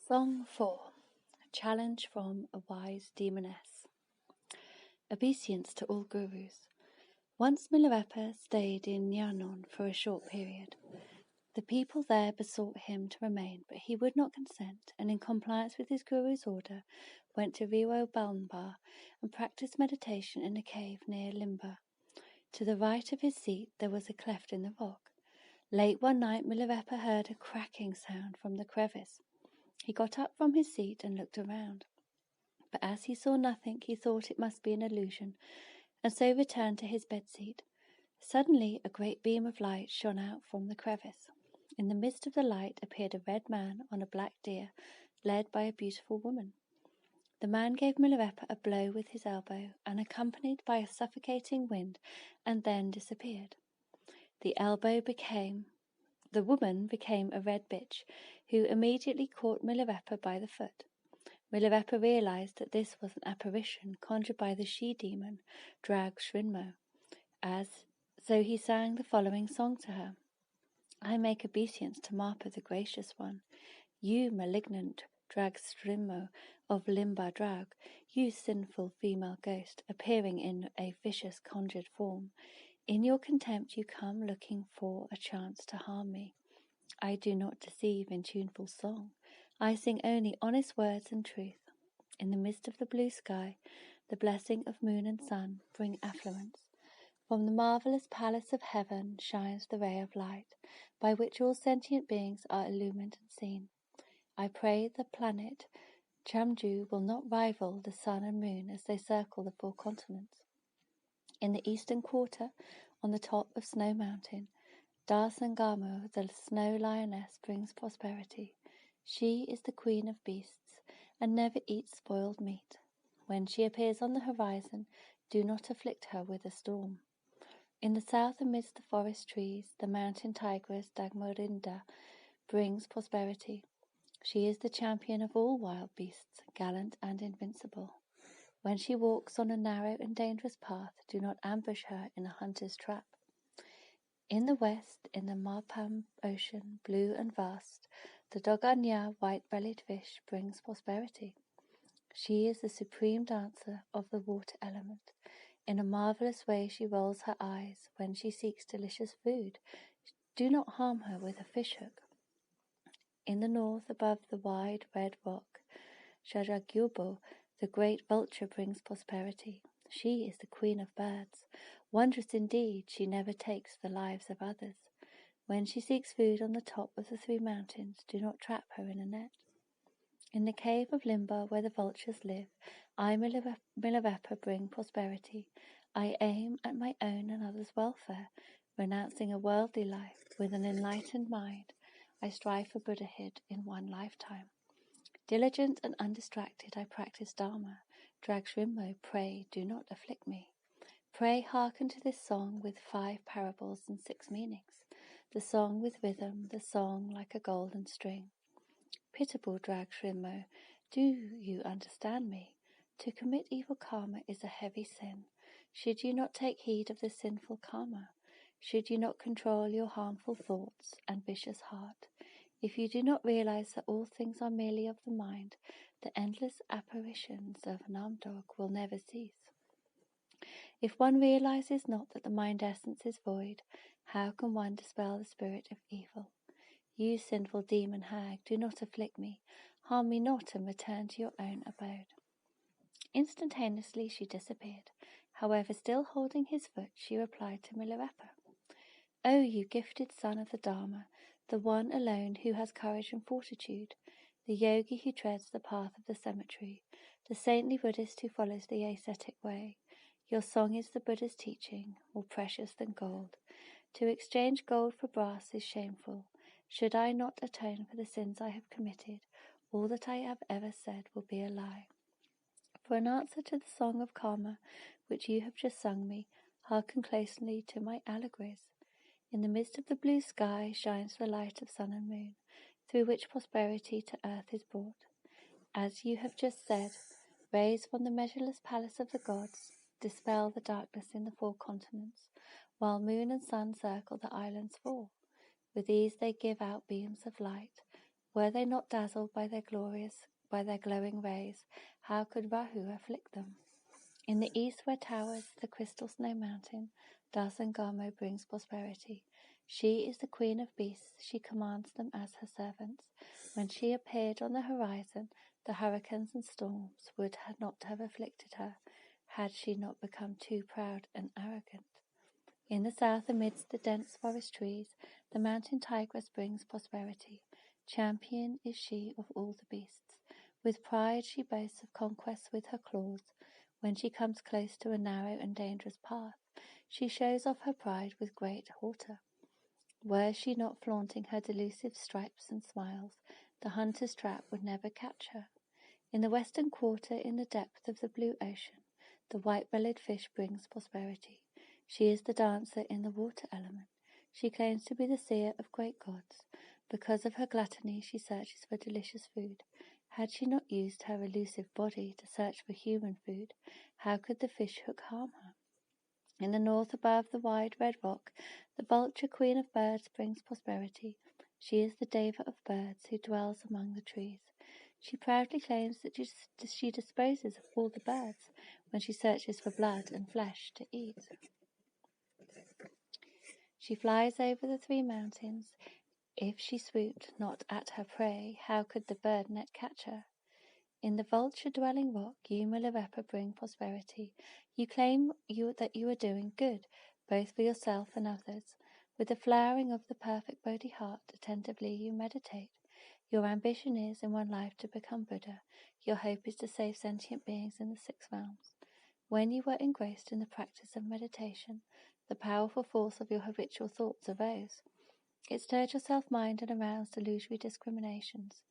Song 4. A challenge from a wise demoness. Obeisance to all gurus. Once Milarepa stayed in Nyanon for a short period. The people there besought him to remain, but he would not consent, and in compliance with his guru's order, went to Riwo Balmbar and practiced meditation in a cave near Limba. To the right of his seat there was a cleft in the rock. Late one night Milarepa heard a cracking sound from the crevice. He got up from his seat and looked around, but as he saw nothing, he thought it must be an illusion, and so returned to his bedseat. Suddenly a great beam of light shone out from the crevice. In the midst of the light appeared a red man on a black deer, led by a beautiful woman. The man gave Milarepa a blow with his elbow, and accompanied by a suffocating wind, and then disappeared. The woman became a red bitch, who immediately caught Milarepa by the foot. Milarepa realized that this was an apparition conjured by the she-demon, Drag Shrinmo. So he sang the following song to her. I make obeisance to Marpa the Gracious One. You malignant Drag Shrinmo of Limba Drag, you sinful female ghost, appearing in a vicious conjured form. In your contempt you come looking for a chance to harm me. I do not deceive in tuneful song. I sing only honest words and truth. In the midst of the blue sky, the blessing of moon and sun bring affluence. From the marvelous palace of heaven shines the ray of light, by which all sentient beings are illumined and seen. I pray the planet Chamju will not rival the sun and moon as they circle the four continents. In the eastern quarter, on the top of Snow Mountain, Darsangamo, the snow lioness, brings prosperity. She is the queen of beasts, and never eats spoiled meat. When she appears on the horizon, do not afflict her with a storm. In the south, amidst the forest trees, the mountain tigress Dagmorinda brings prosperity. She is the champion of all wild beasts, gallant and invincible. When she walks on a narrow and dangerous path, do not ambush her in a hunter's trap. In the west, in the Marpam Ocean, blue and vast, the Doganya, white-bellied fish, brings prosperity. She is the supreme dancer of the water element. In a marvelous way she rolls her eyes when she seeks delicious food. Do not harm her with a fishhook. In the north, above the wide red rock, Shajagyubo, the great vulture, brings prosperity. She is the queen of birds. Wondrous indeed, she never takes the lives of others. When she seeks food on the top of the three mountains, do not trap her in a net. In the cave of Limba, where the vultures live, I, Milarepa, bring prosperity. I aim at my own and others' welfare, renouncing a worldly life with an enlightened mind. I strive for Buddhahood in one lifetime. Diligent and undistracted, I practice Dharma. Drag Shrimmo, pray, do not afflict me. Pray hearken to this song with 5 parables and 6 meanings. The song with rhythm, the song like a golden string. Pitiable Drag Shrimmo, do you understand me? To commit evil karma is a heavy sin. Should you not take heed of the sinful karma? Should you not control your harmful thoughts and vicious heart? If you do not realize that all things are merely of the mind, the endless apparitions of Namdog will never cease. If one realizes not that the mind essence is void, how can one dispel the spirit of evil? You sinful demon hag, do not afflict me, harm me not, and return to your own abode. Instantaneously she disappeared. However, still holding his foot, she replied to Milarepa, O you gifted son of the Dharma, the one alone who has courage and fortitude, the yogi who treads the path of the cemetery, the saintly Buddhist who follows the ascetic way. Your song is the Buddha's teaching, more precious than gold. To exchange gold for brass is shameful. Should I not atone for the sins I have committed, all that I have ever said will be a lie. For an answer to the song of karma which you have just sung me, hearken closely to my allegories. In the midst of the blue sky shines the light of sun and moon, through which prosperity to earth is brought. As you have just said, rays from the measureless palace of the gods dispel the darkness in the 4 continents, while moon and sun circle the islands 4. With these they give out beams of light. Were they not dazzled by their glowing rays, how could Rahu afflict them? In the east where towers the crystal snow mountain, Dasangamo brings prosperity. She is the queen of beasts, she commands them as her servants. When she appeared on the horizon, the hurricanes and storms would not have afflicted her, had she not become too proud and arrogant. In the south, amidst the dense forest trees, the mountain tigress brings prosperity. Champion is she of all the beasts. With pride she boasts of conquests with her claws. When she comes close to a narrow and dangerous path, she shows off her pride with great hauteur. Were she not flaunting her delusive stripes and smiles, the hunter's trap would never catch her. In the western quarter, in the depth of the blue ocean, the white-bellied fish brings prosperity. She is the dancer in the water element. She claims to be the seer of great gods. Because of her gluttony, she searches for delicious food. Had she not used her elusive body to search for human food, how could the fish hook harm her? In the north, above the wide red rock, the vulture, queen of birds, brings prosperity. She is the deva of birds who dwells among the trees. She proudly claims that she disposes of all the birds when she searches for blood and flesh to eat. She flies over the 3 mountains. If she swooped not at her prey, how could the bird net catch her? In the vulture-dwelling rock, you, Milarepa, bring prosperity. You claim that you are doing good, both for yourself and others. With the flowering of the perfect Bodhi heart, attentively you meditate. Your ambition is, in one life, to become Buddha. Your hope is to save sentient beings in the 6 realms. When you were engrossed in the practice of meditation, the powerful force of your habitual thoughts arose. It stirred your self-mind and aroused illusory discriminations.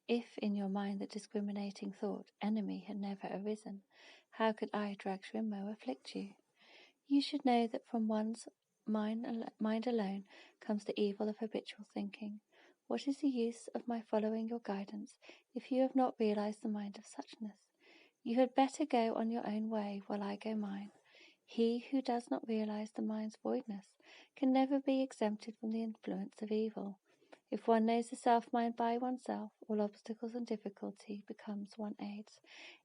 If in your mind the discriminating thought, enemy, had never arisen, how could I, Dragshrimmo, afflict you? You should know that from one's mind alone comes the evil of habitual thinking. What is the use of my following your guidance if you have not realized the mind of suchness? You had better go on your own way while I go mine. He who does not realize the mind's voidness can never be exempted from the influence of evil. If one knows the self-mind by oneself, all obstacles and difficulty becomes one aids.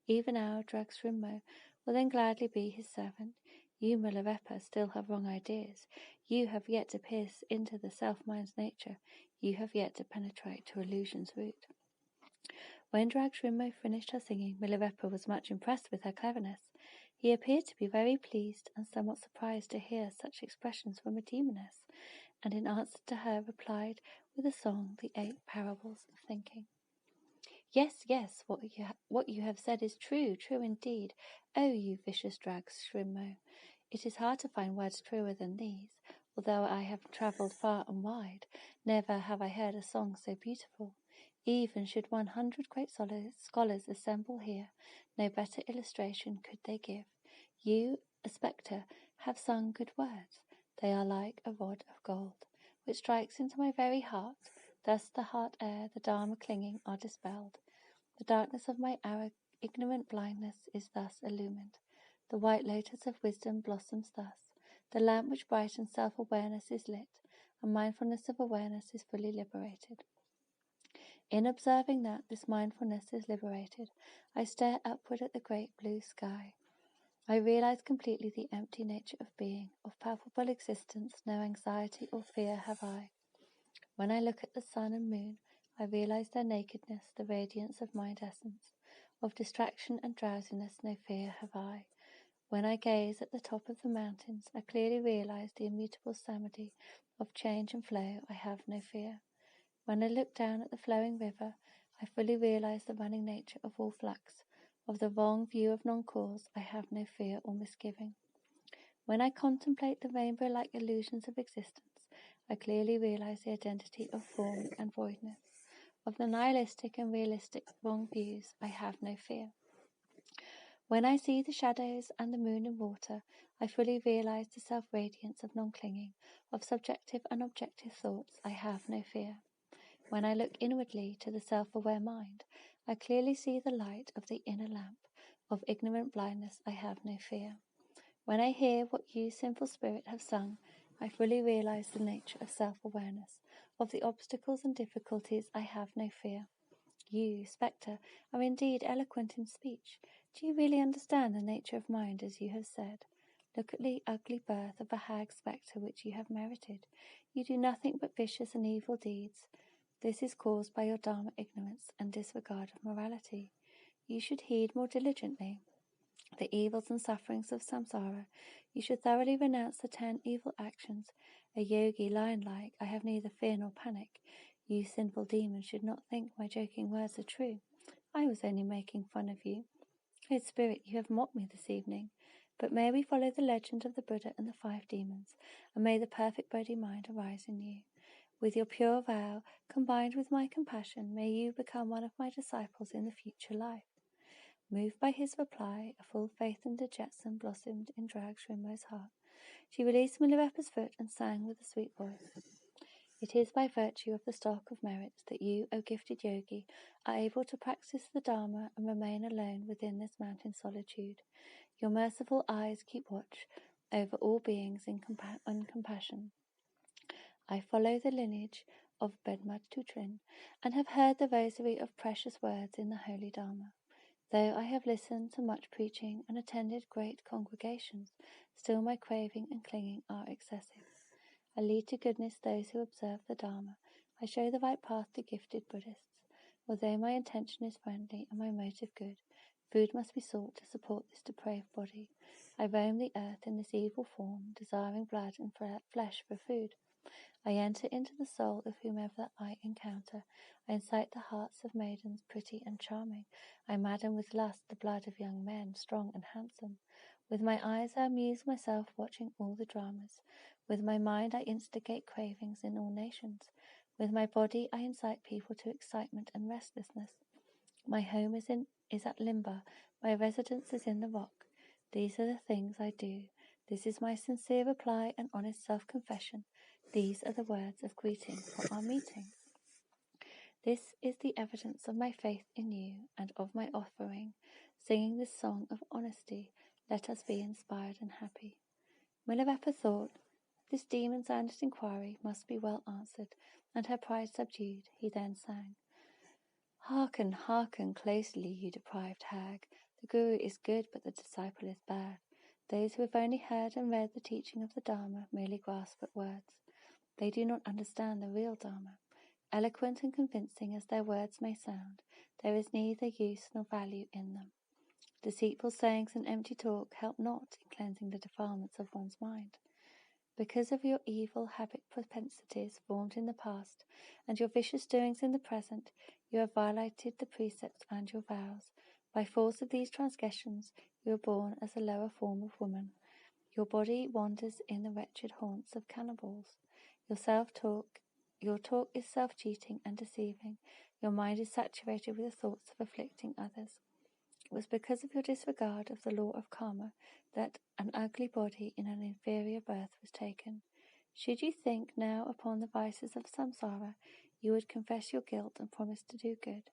Even our Dragshrimmo will then gladly be his servant. You, Milarepa, still have wrong ideas. You have yet to pierce into the self-mind's nature. You have yet to penetrate to illusion's root. When Dragshrimmo finished her singing, Milarepa was much impressed with her cleverness. He appeared to be very pleased and somewhat surprised to hear such expressions from a demoness, and in answer to her replied with a song the 8 parables of thinking. Yes, yes, what you have said is true, true indeed. Oh, you vicious Dragshrimmo, it is hard to find words truer than these. Although I have travelled far and wide, never have I heard a song so beautiful. Even should 100 great scholars assemble here, no better illustration could they give. You, a spectre, have sung good words. They are like a rod of gold, which strikes into my very heart. Thus the heart air, the Dharma clinging, are dispelled. The darkness of my ignorant blindness is thus illumined. The white lotus of wisdom blossoms thus. The lamp which brightens self-awareness is lit, and mindfulness of awareness is fully liberated. In observing that this mindfulness is liberated, I stare upward at the great blue sky. I realize completely the empty nature of being, of palpable existence. No anxiety or fear have I. When I look at the sun and moon, I realize their nakedness, the radiance of mind essence. Of distraction and drowsiness no fear have I. When I gaze at the top of the mountains, I clearly realize the immutable samadhi of change and flow. I have no fear. When I look down at the flowing river, I fully realize the running nature of all flux. Of the wrong view of non-cause, I have no fear or misgiving. When I contemplate the rainbow-like illusions of existence, I clearly realize the identity of form and voidness. Of the nihilistic and realistic wrong views, I have no fear. When I see the shadows and the moon and water, I fully realize the self-radiance of non-clinging. Of subjective and objective thoughts, I have no fear. When I look inwardly to the self-aware mind, I clearly see the light of the inner lamp. Of ignorant blindness, I have no fear. When I hear what you, sinful spirit, have sung, I fully realize the nature of self-awareness. Of the obstacles and difficulties I have no fear. You, spectre, are indeed eloquent in speech. Do you really understand the nature of mind as you have said? Look at the ugly birth of a hag spectre which you have merited. You do nothing but vicious and evil deeds. This is caused by your Dharma ignorance and disregard of morality. You should heed more diligently the evils and sufferings of samsara. You should thoroughly renounce the 10 evil actions. A yogi, lion-like, I have neither fear nor panic. You sinful demons should not think my joking words are true. I was only making fun of you. Great Spirit, you have mocked me this evening. But may we follow the legend of the Buddha and the 5 demons, and may the perfect Bodhi mind arise in you. With your pure vow, combined with my compassion, may you become one of my disciples in the future life. Moved by his reply, a full faith in the Jetson blossomed in Drag Shrimmo's heart. She released Milarepa's foot and sang with a sweet voice. It is by virtue of the stock of merits that you, O gifted yogi, are able to practice the Dharma and remain alone within this mountain solitude. Your merciful eyes keep watch over all beings in compassion. I follow the lineage of Bedmud Tutrin and have heard the rosary of precious words in the holy Dharma. Though I have listened to much preaching and attended great congregations, still my craving and clinging are excessive. I lead to goodness those who observe the Dharma. I show the right path to gifted Buddhists. Although my intention is friendly and my motive good, food must be sought to support this depraved body. I roam the earth in this evil form, desiring blood and flesh for food. I enter into the soul of whomever I encounter. I incite the hearts of maidens pretty and charming. I madden with lust the blood of young men, strong and handsome. With my eyes I amuse myself watching all the dramas. With my mind I instigate cravings in all nations. With my body I incite people to excitement and restlessness. My home is at Limba. My residence is in the rock. These are the things I do. This is my sincere reply and honest self-confession. These are the words of greeting for our meeting. This is the evidence of my faith in you and of my offering. Singing this song of honesty, let us be inspired and happy. Milarepa thought, this demon's earnest inquiry must be well answered, and her pride subdued. He then sang, Hearken, hearken closely, you deprived hag. The Guru is good, but the disciple is bad. Those who have only heard and read the teaching of the Dharma merely grasp at words. They do not understand the real Dharma. Eloquent and convincing as their words may sound, there is neither use nor value in them. Deceitful sayings and empty talk help not in cleansing the defilements of one's mind. Because of your evil habit propensities formed in the past and your vicious doings in the present, you have violated the precepts and your vows. By force of these transgressions, you are born as a lower form of woman. Your body wanders in the wretched haunts of cannibals. Your talk is self-cheating and deceiving. Your mind is saturated with the thoughts of afflicting others. It was because of your disregard of the law of karma that an ugly body in an inferior birth was taken. Should you think now upon the vices of samsara, you would confess your guilt and promise to do good.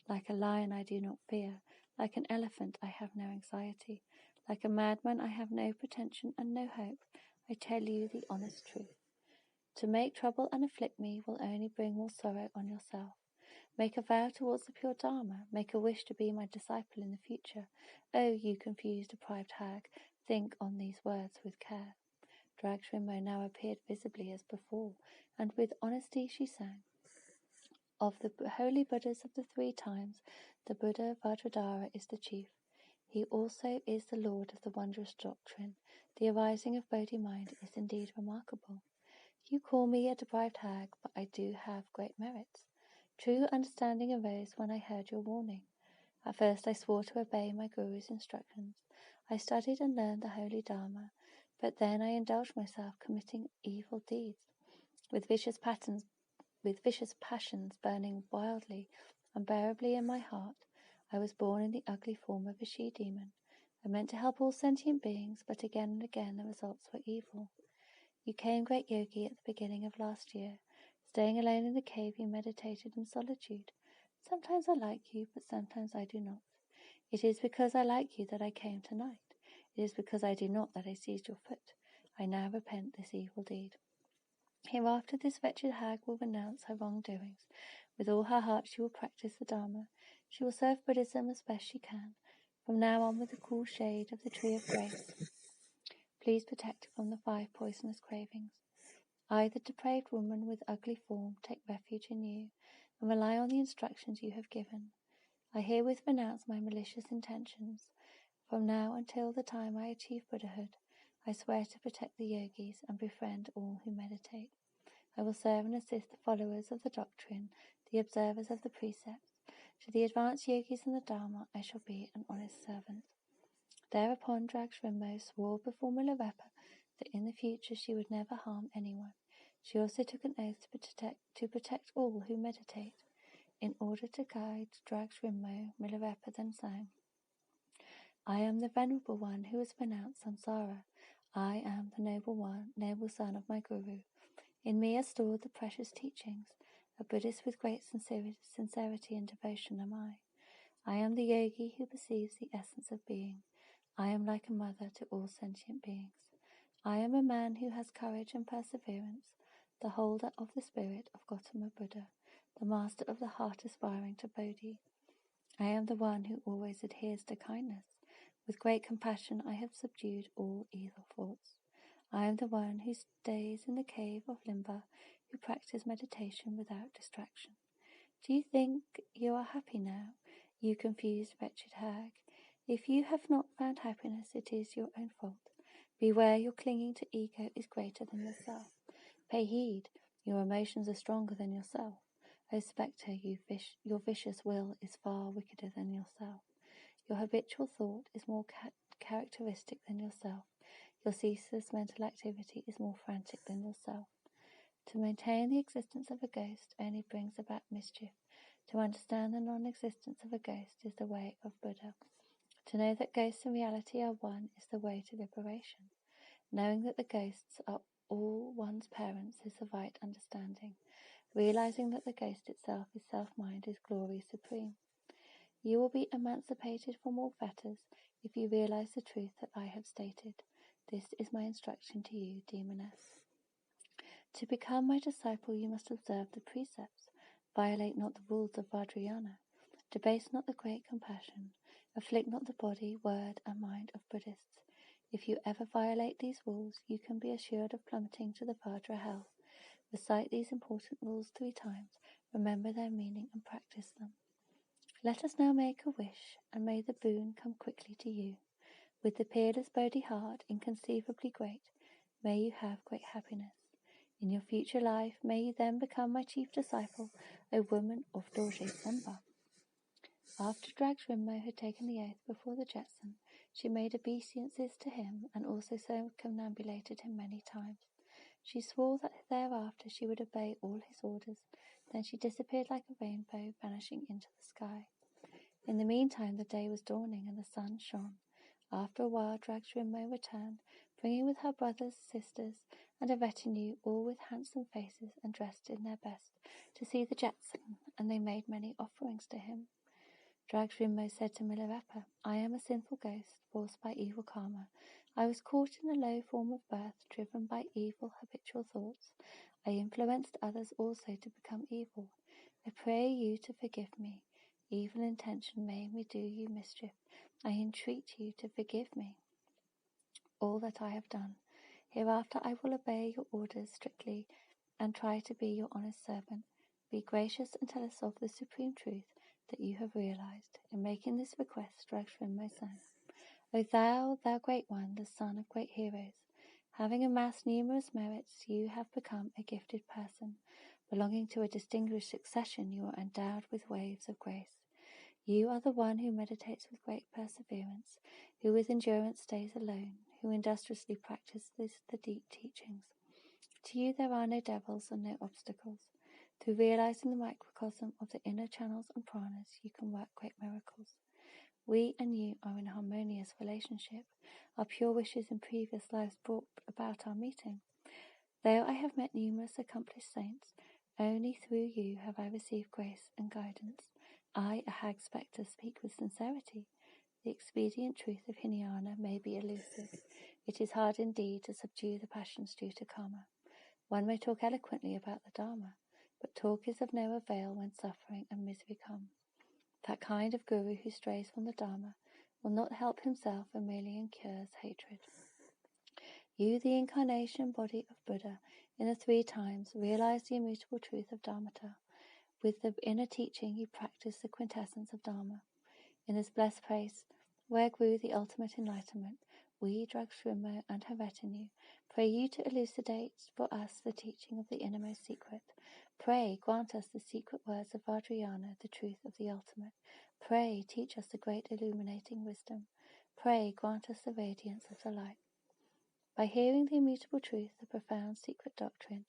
Like a lion I do not fear. Like an elephant I have no anxiety. Like a madman I have no pretension and no hope. I tell you the honest truth. To make trouble and afflict me will only bring more sorrow on yourself. Make a vow towards the pure Dharma. Make a wish to be my disciple in the future. Oh, you confused, deprived hag, think on these words with care. Drag Shrimmo now appeared visibly as before, and with honesty she sang. Of the holy Buddhas of the 3 times, the Buddha Vajradhara is the chief. He also is the Lord of the wondrous doctrine. The arising of Bodhi mind is indeed remarkable. You call me a deprived hag, but I do have great merits. True understanding arose when I heard your warning. At first I swore to obey my Guru's instructions. I studied and learned the holy Dharma, but then I indulged myself committing evil deeds, with vicious passions burning wildly, unbearably in my heart. I was born in the ugly form of a she-demon. I meant to help all sentient beings, but again and again the results were evil. You came, great yogi, at the beginning of last year. Staying alone in the cave, you meditated in solitude. Sometimes I like you, but sometimes I do not. It is because I like you that I came tonight. It is because I do not that I seized your foot. I now repent this evil deed. Hereafter this wretched hag will renounce her wrongdoings. With all her heart she will practice the Dharma. She will serve Buddhism as best she can. From now on, with the cool shade of the Tree of Grace, please protect her from the 5 poisonous cravings. I, the depraved woman with ugly form, take refuge in you, and rely on the instructions you have given. I herewith renounce my malicious intentions. From now until the time I achieve Buddhahood, I swear to protect the yogis and befriend all who meditate. I will serve and assist the followers of the doctrine, the observers of the precepts. To the advanced yogis and the Dharma, I shall be an honest servant. Thereupon Dragshrimmo swore before Milarepa that in the future she would never harm anyone. She also took an oath to protect all who meditate. In order to guide Dragshrimmo, Milarepa then sang, I am the venerable one who has renounced samsara. I am the noble son of my guru. In me are stored the precious teachings. A Buddhist with great sincerity and devotion am I. I am the yogi who perceives the essence of being. I am like a mother to all sentient beings. I am a man who has courage and perseverance, the holder of the spirit of Gautama Buddha, the master of the heart aspiring to Bodhi. I am the one who always adheres to kindness. With great compassion I have subdued all evil thoughts. I am the one who stays in the cave of Limba, who practices meditation without distraction. Do you think you are happy now, you confused, wretched hag? If you have not found happiness, it is your own fault. Beware, your clinging to ego is greater than yourself. Pay heed, your emotions are stronger than yourself. O spectre, your vicious will is far wickeder than yourself. Your habitual thought is more characteristic than yourself. Your ceaseless mental activity is more frantic than yourself. To maintain the existence of a ghost only brings about mischief. To understand the non-existence of a ghost is the way of Buddha. To know that ghosts and reality are one is the way to liberation. Knowing that the ghosts are all one's parents is the right understanding. Realizing that the ghost itself is self-mind is glory supreme. You will be emancipated from all fetters if you realize the truth that I have stated. This is my instruction to you, Demoness. To become my disciple, you must observe the precepts. Violate not the rules of Vajrayana. Debase not the great compassion. Afflict not the body, word, and mind of Buddhists. If you ever violate these rules, you can be assured of plummeting to the Vajra hell. Recite these important rules 3 times. Remember their meaning and practice them. Let us now make a wish, and may the boon come quickly to you. With the peerless Bodhi heart, inconceivably great, may you have great happiness. In your future life, may you then become my chief disciple, O woman of Dorje Semba. After Dragshrimmo had taken the oath before the Jetson, she made obeisances to him and also circumambulated him many times. She swore that thereafter she would obey all his orders. Then she disappeared like a rainbow, vanishing into the sky. In the meantime, the day was dawning and the sun shone. After a while, Dragshrimmo returned, bringing with her brothers, sisters, and a retinue, all with handsome faces and dressed in their best, to see the Jetson, and they made many offerings to him. Dragshrimmo said to Milarepa, I am a sinful ghost, forced by evil karma. I was caught in a low form of birth, driven by evil habitual thoughts. I influenced others also to become evil. I pray you to forgive me. Evil intention made me do you mischief. I entreat you to forgive me all that I have done. Hereafter I will obey your orders strictly and try to be your honest servant. Be gracious and tell us of the supreme truth that you have realized. In making this request, Dragshrimmo sang, O thou great one, the son of great heroes, having amassed numerous merits, you have become a gifted person. Belonging to a distinguished succession, you are endowed with waves of grace. You are the one who meditates with great perseverance, who with endurance stays alone, who industriously practices the deep teachings. To you there are no devils and no obstacles. Through realizing the microcosm of the inner channels and pranas, you can work great miracles. We and you are in a harmonious relationship. Our pure wishes in previous lives brought about our meeting. Though I have met numerous accomplished saints, only through you have I received grace and guidance. I, a hag spectre, speak with sincerity. The expedient truth of Hinayana may be elusive. It is hard indeed to subdue the passions due to karma. One may talk eloquently about the Dharma, but talk is of no avail when suffering and misery come. That kind of guru who strays from the Dharma will not help himself and merely incurs hatred. You, the incarnation body of Buddha in the 3 times, realize the immutable truth of Dharmata. With the inner teaching, you practice the quintessence of Dharma. In this blessed place, where grew the ultimate enlightenment, we, Dragshrimmo and her retinue, pray you to elucidate for us the teaching of the innermost secret. Pray, grant us the secret words of Vajrayana, the truth of the ultimate. Pray, teach us the great illuminating wisdom. Pray, grant us the radiance of the light. By hearing the immutable truth, the profound secret doctrine,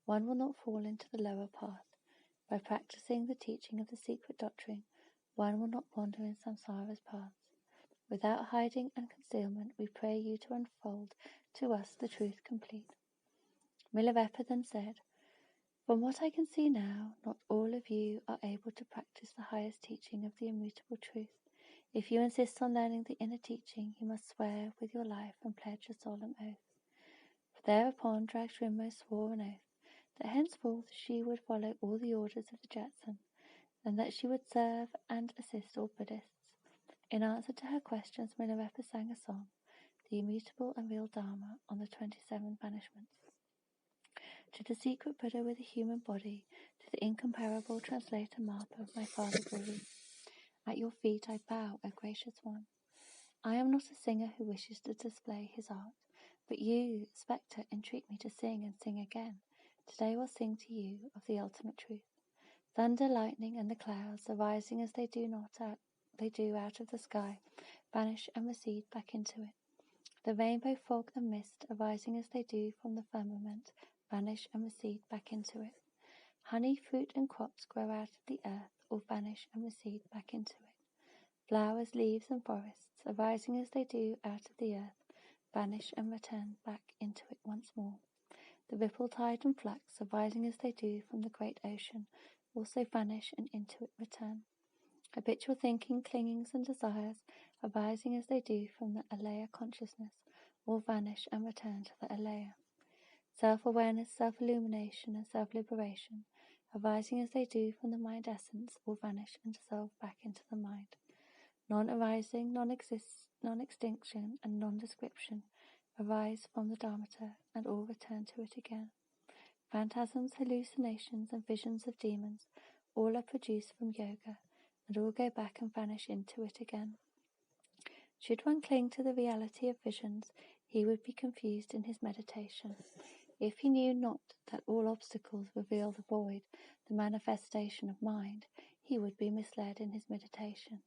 one will not fall into the lower path. By practicing the teaching of the secret doctrine, one will not wander in samsara's paths. Without hiding and concealment, we pray you to unfold to us the truth complete. Milarepa then said, From what I can see now, not all of you are able to practice the highest teaching of the immutable truth. If you insist on learning the inner teaching, you must swear with your life and pledge a solemn oath. Thereupon Dragshrimmo swore an oath that henceforth she would follow all the orders of the Jetsun, and that she would serve and assist all Buddhists. In answer to her questions, Milarepa sang a song, the immutable and real Dharma, on the 27 banishments. To the secret Buddha with a human body, to the incomparable translator Marpa, my father Guru, at your feet I bow, O gracious one. I am not a singer who wishes to display his art, but you, spectre, entreat me to sing and sing again. Today I will sing to you of the ultimate truth. Thunder, lightning, and the clouds, arising as they do out of the sky, vanish and recede back into it. The rainbow, fog, and mist, arising as they do from the firmament, vanish and recede back into it. Honey, fruit, and crops grow out of the earth, or vanish and recede back into it. Flowers, leaves, and forests, arising as they do out of the earth, vanish and return back into it once more. The ripple, tide, and flux, arising as they do from the great ocean, also vanish and into it return. Habitual thinking, clingings, and desires, arising as they do from the alaya consciousness, all vanish and return to the alaya. Self-awareness, self-illumination, and self-liberation, arising as they do from the mind essence, all vanish and dissolve back into the mind. Non-arising, non-extinction, and non-description arise from the Dharmata, and all return to it again. Phantasms, hallucinations, and visions of demons, all are produced from yoga, and all go back and vanish into it again. Should one cling to the reality of visions, he would be confused in his meditation. If he knew not that all obstacles reveal the void, the manifestation of mind, he would be misled in his meditation.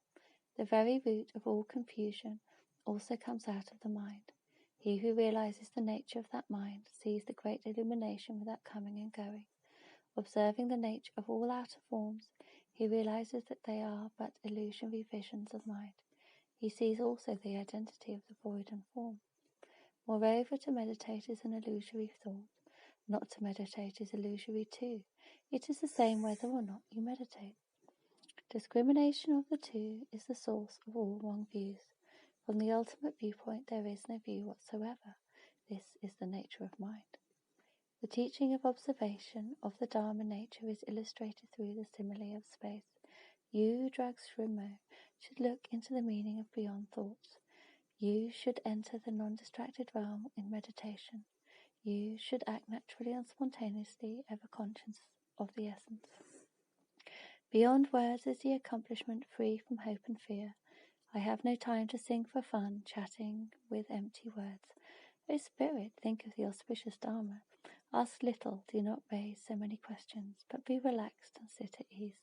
The very root of all confusion also comes out of the mind. He who realizes the nature of that mind sees the great illumination without coming and going. Observing the nature of all outer forms, he realizes that they are but illusory visions of mind. He sees also the identity of the void and form. Moreover, to meditate is an illusory thought. Not to meditate is illusory too. It is the same whether or not you meditate. Discrimination of the two is the source of all wrong views. From the ultimate viewpoint there is no view whatsoever. This is the nature of mind. The teaching of observation of the Dharma nature is illustrated through the simile of space. You, Dragshrimmo, should look into the meaning of beyond thoughts. You should enter the non-distracted realm in meditation. You should act naturally and spontaneously, ever conscious of the essence. Beyond words is the accomplishment free from hope and fear. I have no time to sing for fun, chatting with empty words. O Spirit, think of the auspicious Dharma. Ask little, do not raise so many questions, but be relaxed and sit at ease.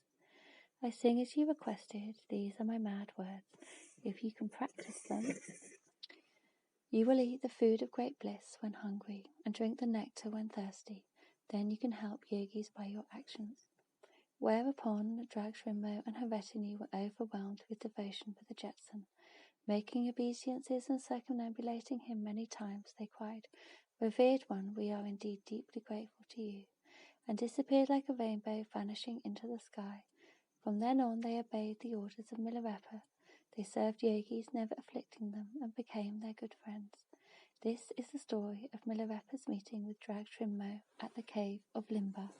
I sing as you requested, these are my mad words. If you can practice them, you will eat the food of great bliss when hungry, and drink the nectar when thirsty. Then you can help yogis by your actions. Whereupon Dragshrimmo and her retinue were overwhelmed with devotion for the Jetsun. Making obeisances and circumambulating him many times, they cried, Revered one, we are indeed deeply grateful to you, and disappeared like a rainbow, vanishing into the sky. From then on they obeyed the orders of Milarepa. They served yogis, never afflicting them, and became their good friends. This is the story of Milarepa's meeting with Drag Shrimmo at the cave of Limba.